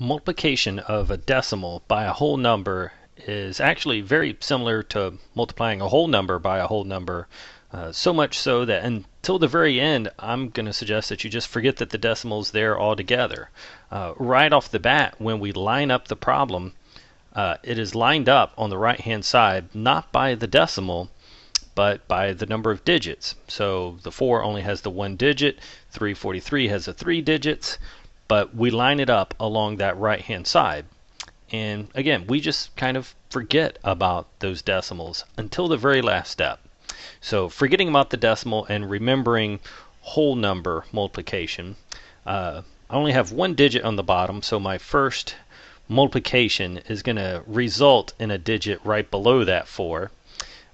Multiplication of a decimal by a whole number is actually very similar to multiplying a whole number by a whole number, so much so that until the very end I'm going to suggest that you just forget that the decimal's there altogether. Right off the bat, when we line up the problem, it is lined up on the right hand side not by the decimal but by the number of digits. So the 4 only has the 1 digit, 343 has the 3 digits, but we line it up along that right hand side. And again, we just kind of forget about those decimals until the very last step. So forgetting about the decimal and remembering whole number multiplication, I only have 1 digit on the bottom, so my first multiplication is going to result in a digit right below that 4.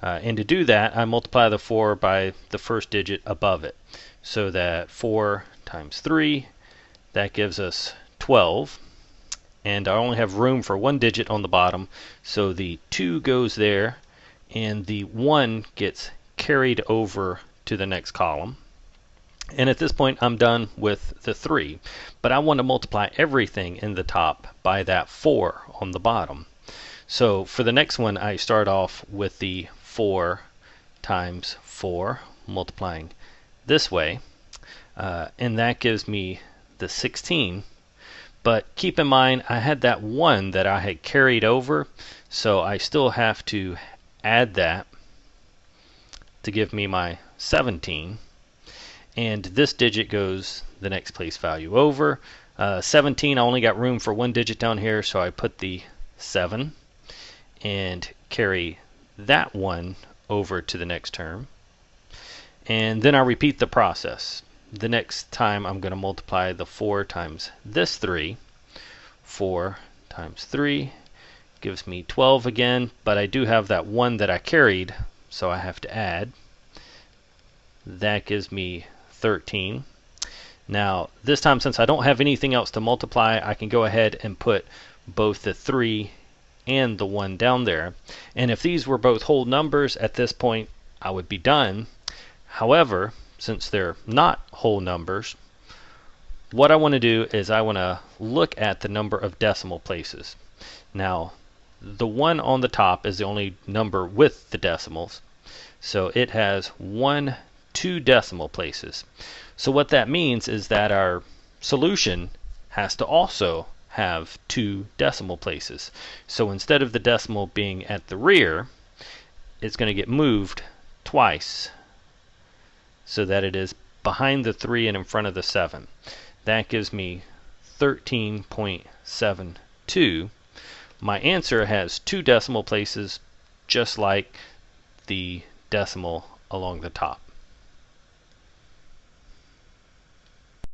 And to do that, I multiply the 4 by the first digit above it. So that 4 times 3, that gives us 12. And I only have room for 1 digit on the bottom, so the 2 goes there, and the 1 gets carried over to the next column. And at this point, I'm done with the 3. But I want to multiply everything in the top by that 4 on the bottom. So for the next one, I start off with the 4 times 4, multiplying this way, and that gives me the 16. But keep in mind, I had that 1 that I had carried over, so I still have to add that to give me my 17. And this digit goes the next place value over. 17, I only got room for 1 digit down here, so I put the 7 and carry that 1 over to the next term. And then I repeat the process. The next time I'm going to multiply the 4 times this 3. 4 times 3 gives me 12 again, but I do have that 1 that I carried, so I have to add. That gives me 13. Now this time, since I don't have anything else to multiply, I can go ahead and put both the 3 and the 1 down there. And if these were both whole numbers at this point, I would be done. However, since they're not whole numbers, what I want to do is I want to look at the number of decimal places. Now, the 1 on the top is the only number with the decimals, so it has 2 decimal places. So what that means is that our solution has to also have 2 decimal places. So instead of the decimal being at the rear, it's going to get moved twice so that it is behind the 3 and in front of the 7. That gives me 13.72. My answer has 2 decimal places, just like the decimal along the top.